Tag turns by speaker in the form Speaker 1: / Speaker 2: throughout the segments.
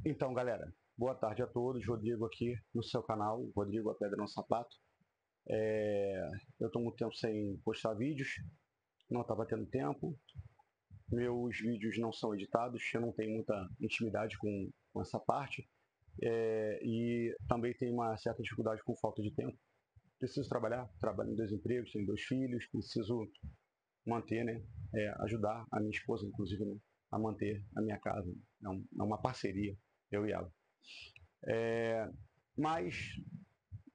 Speaker 1: Então, galera, boa tarde a todos. Rodrigo aqui no seu canal, Rodrigo A Pedra no Sapato. Eu estou muito tempo sem postar vídeos, não estava tendo tempo. Meus vídeos não são editados, eu não tenho muita intimidade com essa parte. E também tenho uma certa dificuldade com falta de tempo. Preciso trabalhar, trabalho em 2 empregos, tenho 2 filhos, preciso manter, né? Ajudar a minha esposa, inclusive, né, a manter a minha casa. É uma parceria, eu e ela. Mas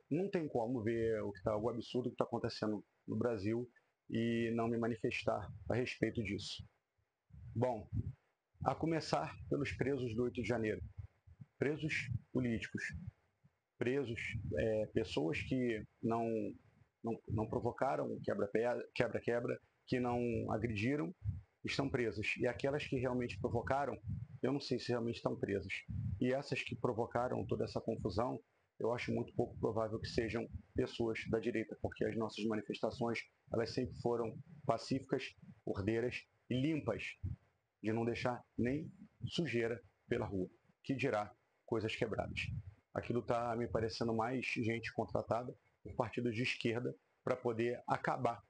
Speaker 1: não tem como ver o absurdo que está acontecendo no Brasil e não me manifestar a respeito disso. Bom, a começar pelos presos do 8 de janeiro. Presos políticos, presos, pessoas que não provocaram quebra-quebra, que não agrediram, estão presas. E aquelas que realmente provocaram, eu não sei se realmente estão presas. E essas que provocaram toda essa confusão, eu acho muito pouco provável que sejam pessoas da direita, porque as nossas manifestações, elas sempre foram pacíficas, ordeiras e limpas, de não deixar nem sujeira pela rua, que dirá coisas quebradas. Aquilo está me parecendo mais gente contratada por partidos de esquerda para poder acabar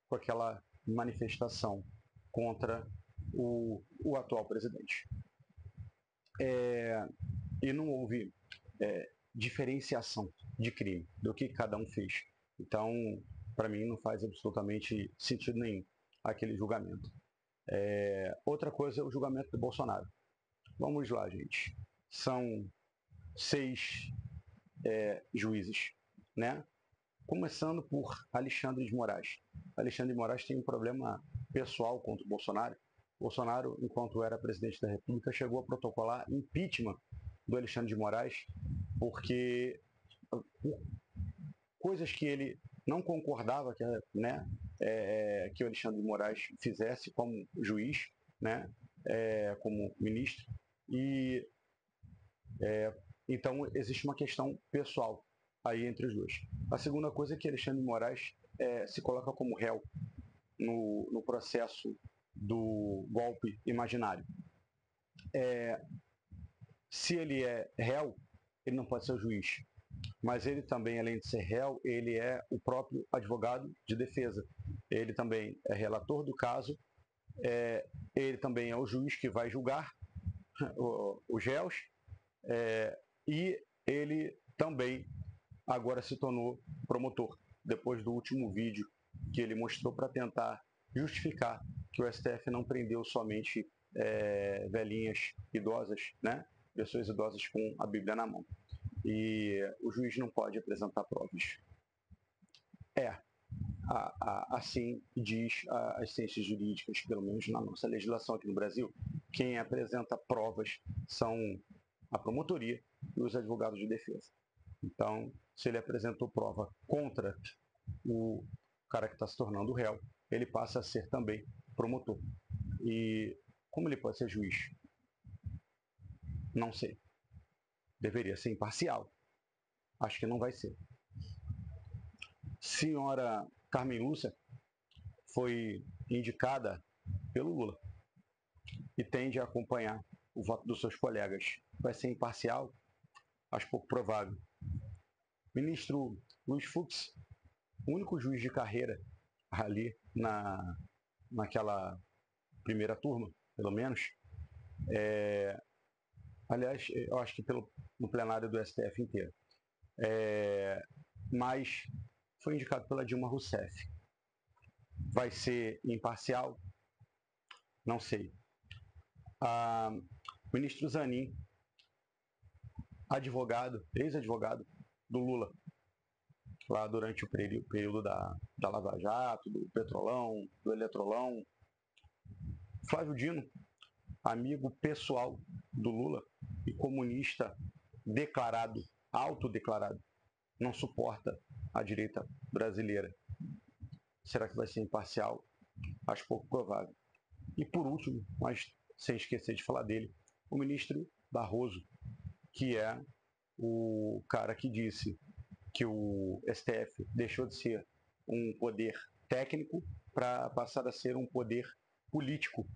Speaker 1: com aquela manifestação contra o atual presidente. E não houve diferenciação de crime, do que cada um fez. Então, para mim, não faz absolutamente sentido nenhum aquele julgamento. Outra coisa é o julgamento do Bolsonaro. Vamos lá, gente. São 6 juízes, né? Começando por Alexandre de Moraes. Alexandre de Moraes tem um problema pessoal contra o Bolsonaro. Bolsonaro, enquanto era presidente da República, chegou a protocolar impeachment do Alexandre de Moraes, porque coisas que ele não concordava que o Alexandre de Moraes fizesse como juiz, né, como ministro, e então existe uma questão pessoal aí entre os dois. A segunda coisa é que Alexandre de Moraes se coloca como réu no processo do golpe imaginário. Se ele é réu, ele não pode ser o juiz. Mas ele também, além de ser réu, ele é o próprio advogado de defesa. Ele também é relator do caso, ele também é o juiz que vai julgar os réus, e ele também agora se tornou promotor, depois do último vídeo que ele mostrou para tentar justificar que o STF não prendeu somente velhinhas idosas, né? Pessoas idosas com a Bíblia na mão. E o juiz não pode apresentar provas. Assim diz as ciências jurídicas, pelo menos na nossa legislação aqui no Brasil, quem apresenta provas são a promotoria e os advogados de defesa. Então, se ele apresentou prova contra o cara que está se tornando réu, ele passa a ser também promotor. E como ele pode ser juiz? Não sei. Deveria ser imparcial. Acho que não vai ser. Senhora Carmen Lúcia foi indicada pelo Lula e tende a acompanhar o voto dos seus colegas. Vai ser imparcial? Acho pouco provável. Ministro Luiz Fux, o único juiz de carreira ali naquela primeira turma, pelo menos. Aliás, eu acho que no plenário do STF inteiro. Mas foi indicado pela Dilma Rousseff. Vai ser imparcial? Não sei. Ministro Zanin, advogado, ex-advogado do Lula, lá durante o período da Lava Jato, do Petrolão, do Eletrolão. Flávio Dino, amigo pessoal do Lula e comunista declarado, autodeclarado, não suporta a direita brasileira. Será que vai ser imparcial? Acho pouco provável. E por último, mas sem esquecer de falar dele, o ministro Barroso, que é o cara que disse que o STF deixou de ser um poder técnico para passar a ser um poder político.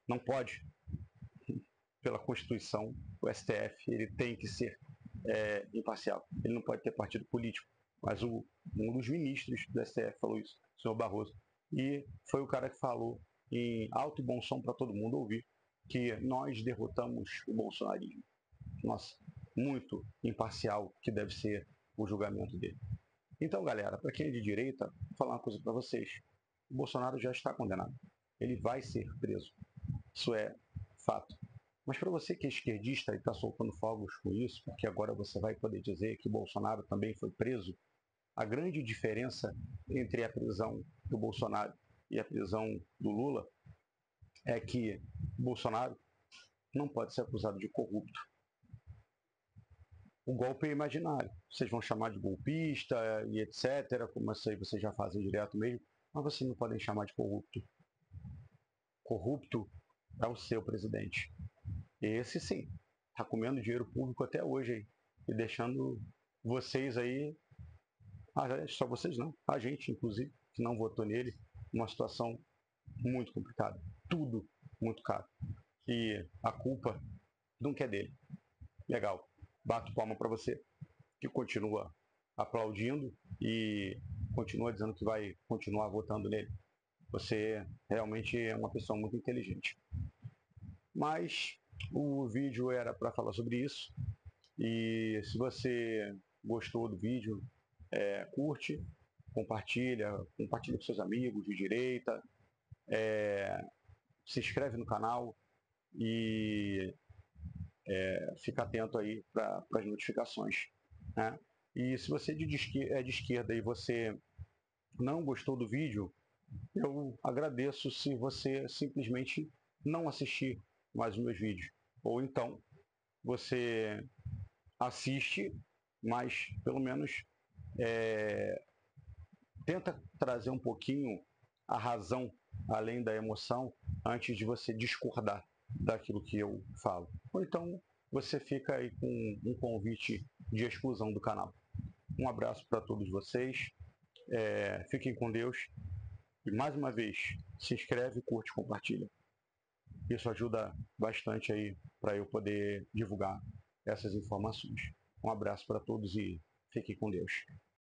Speaker 1: Não pode. pela Constituição, o STF ele tem que ser imparcial. Ele não pode ter partido político. Mas um dos ministros do STF falou isso, o senhor Barroso. E foi o cara que falou em alto e bom som para todo mundo ouvir que nós derrotamos o bolsonarismo. Nossa, muito imparcial que deve ser o julgamento dele. Então, galera, para quem é de direita, vou falar uma coisa para vocês. O Bolsonaro já está condenado. Ele vai ser preso. Isso é fato. Mas para você que é esquerdista e está soltando fogos com isso, porque agora você vai poder dizer que Bolsonaro também foi preso, a grande diferença entre a prisão do Bolsonaro e a prisão do Lula é que Bolsonaro não pode ser acusado de corrupto. O golpe é imaginário. Vocês vão chamar de golpista e etc., como isso aí vocês já fazem direto mesmo, mas vocês não podem chamar de corrupto. Corrupto é o seu presidente. Esse sim, está comendo dinheiro público até hoje aí, e deixando vocês aí, só vocês não, a gente inclusive, que não votou nele, numa situação muito complicada. Tudo muito caro. E a culpa nunca é dele. Legal. Bato palma para você, que continua aplaudindo e continua dizendo que vai continuar votando nele. Você realmente é uma pessoa muito inteligente. Mas o vídeo era para falar sobre isso. E se você gostou do vídeo, curte, compartilha com seus amigos de direita, se inscreve no canal e fica atento aí para as notificações. Né? E se você é de esquerda e você não gostou do vídeo, eu agradeço se você simplesmente não assistir mais os meus vídeos. Ou então você assiste, mas pelo menos tenta trazer um pouquinho a razão além da emoção antes de você discordar daquilo que eu falo. Ou então você fica aí com um convite de exclusão do canal. Um abraço para todos vocês, fiquem com Deus e mais uma vez se inscreve, curte, compartilha. Isso ajuda bastante aí para eu poder divulgar essas informações. Um abraço para todos e fiquem com Deus.